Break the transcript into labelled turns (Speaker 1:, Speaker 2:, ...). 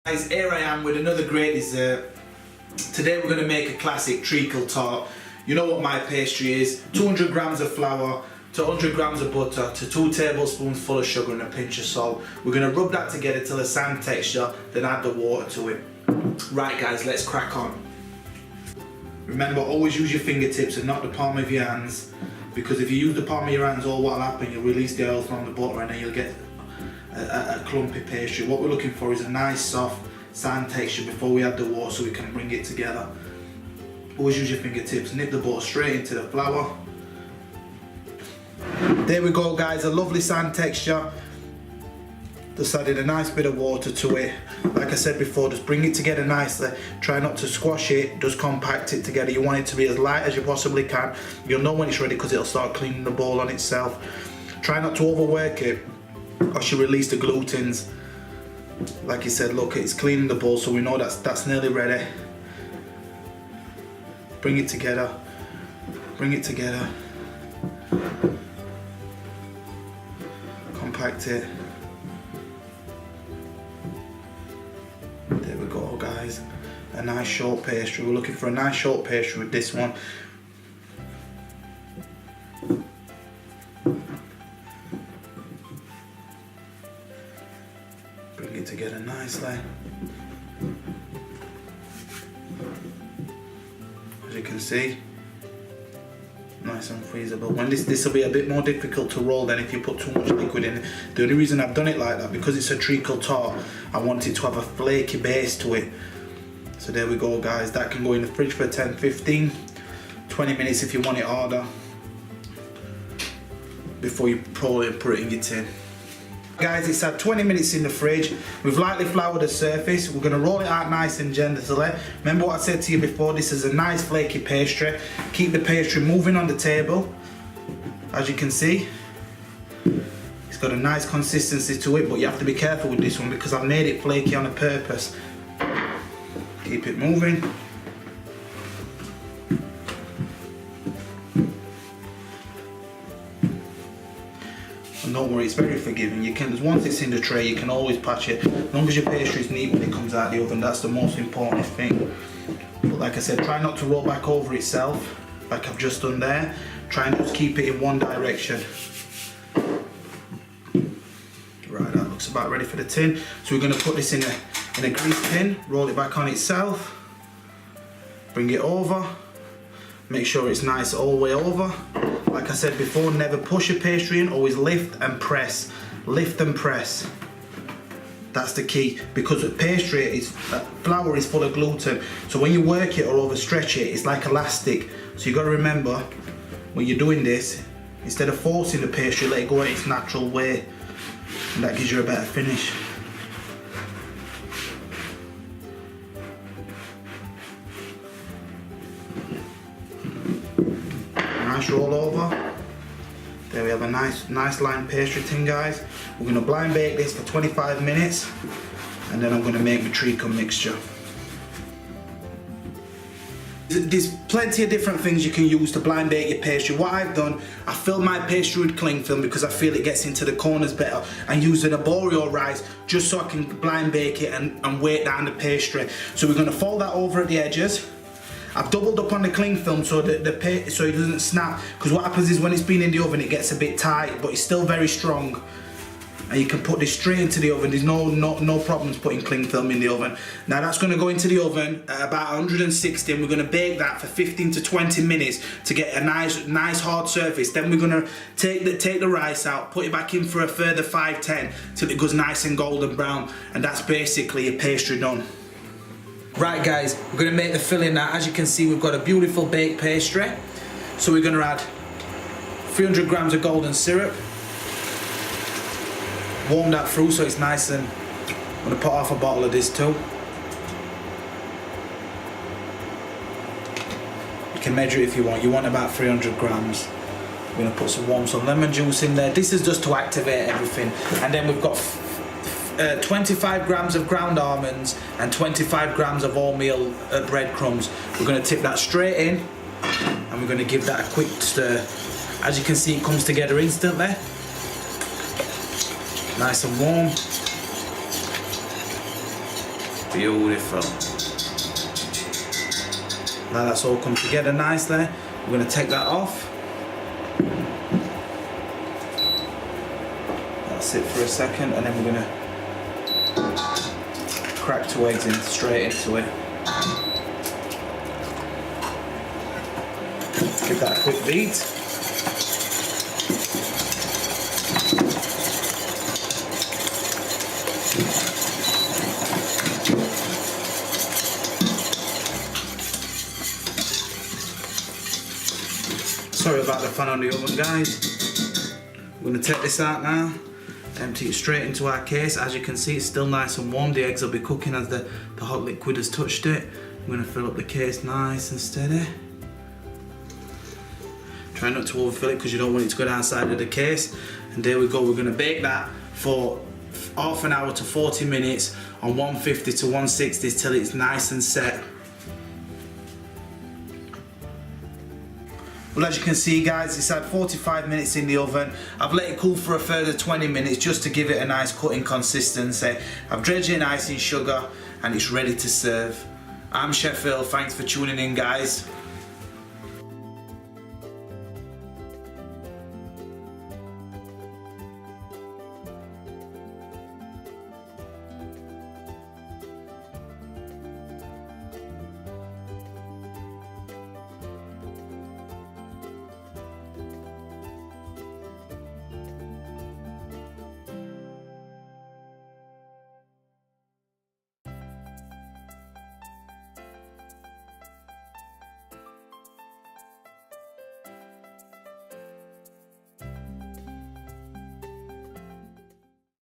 Speaker 1: Guys, here I am with another great dessert. Today we're going to make a classic treacle tart. You know what my pastry is: 200 grams of flour to 100 grams of butter to 2 tablespoons full of sugar and a pinch of salt. We're going to rub that together till a sand texture, then add the water to it. Right guys, let's crack on. Remember, always use your fingertips and not the palm of your hands, because if you use the palm of your hands, all what'll happen, you'll release the oil from the butter and then you'll get a clumpy pastry. What we're looking for is a nice soft sand texture before we add the water so we can bring it together. Always use your fingertips, nip the butter straight into the flour. There we go guys, a lovely sand texture. Just added a nice bit of water to it. Like I said before, just bring it together nicely. Try not to squash it, just compact it together. You want it to be as light as you possibly can. You'll know when it's ready because it'll start cleaning the bowl on itself. Try not to overwork it or you release the glutens. Like you said, look, it's cleaning the bowl, so we know that's nearly ready. Bring it together, bring it together. Compact it. There we go guys, a nice short pastry. We're looking for a nice short pastry with this one. Bring it together nicely. As you can see, nice and freezable. When this will be a bit more difficult to roll than if you put too much liquid in. The only reason I've done it like that, because it's a treacle tart, I want it to have a flaky base to it. So there we go guys, that can go in the fridge for 10, 15, 20 minutes if you want it harder, before you pour it and put it in your tin. Guys, it's had 20 minutes in the fridge. We've lightly floured the surface. We're going to roll it out nice and gently. Remember what I said to you before, this is a nice flaky pastry. Keep the pastry moving on the table. As you can see, it's got a nice consistency to it, but you have to be careful with this one because I've made it flaky on a purpose. Keep it moving. And don't worry, it's very forgiving. You can, once it's in the tray, you can always patch it. As long as your pastry is neat when it comes out of the oven, that's the most important thing. But like I said, try not to roll back over itself, like I've just done there. Try and just keep it in one direction. Right, that looks about ready for the tin. So we're going to put this in a grease tin, roll it back on itself, bring it over, make sure it's nice all the way over. Like I said before, never push a pastry in, always lift and press. Lift and press. That's the key, because the pastry is, flour is full of gluten, so when you work it or overstretch it, it's like elastic. So you got to remember, when you're doing this, instead of forcing the pastry, let it go in its natural way, and that gives you a better finish. Nice roll over. There we have a nice lined pastry tin guys. We're going to blind bake this for 25 minutes and then I'm going to make my treacle mixture. There's plenty of different things you can use to blind bake your pastry. What I've done, I filled my pastry with cling film because I feel it gets into the corners better, and used an arborio rice just so I can blind bake it and weight down the pastry. So we're going to fold that over at the edges. I've doubled up on the cling film so that so it doesn't snap, because what happens is when it's been in the oven it gets a bit tight, but it's still very strong. And you can put this straight into the oven. There's no problems putting cling film in the oven. Now that's going to go into the oven at about 160, and we're going to bake that for 15 to 20 minutes to get a nice hard surface. Then we're going to take the rice out, put it back in for a further 5-10 till it goes nice and golden brown, and that's basically your pastry done. Right guys, we're going to make the filling now. As you can see, we've got a beautiful baked pastry. So we're going to add 300 grams of golden syrup. Warm that through so it's nice, and I'm going to put half a bottle of this too. You can measure it if you want. You want about 300 grams. We're going to put some lemon juice in there. This is just to activate everything. And then we've got 25 grams of ground almonds and 25 grams of wholemeal breadcrumbs. We're going to tip that straight in and we're going to give that a quick stir. As you can see, it comes together instantly. Nice and warm. Beautiful. Now that's all come together nicely. We're going to take that off. That's it for a second, and then we're going to crack 2 eggs in straight into it. Give that a quick beat. Sorry about the fan on the oven, guys. We're going to take this out now, empty it straight into our case. As you can see, it's still nice and warm. The eggs will be cooking as the hot liquid has touched it. I'm going to fill up the case nice and steady. Try not to overfill it because you don't want it to go outside of the case. And there we go, we're going to bake that for half an hour to 40 minutes on 150 to 160 till it's nice and set. Well, as you can see, guys, it's had 45 minutes in the oven. I've let it cool for a further 20 minutes just to give it a nice cutting consistency. I've dredged it nice in sugar and it's ready to serve. I'm Chef Phil, thanks for tuning in, guys.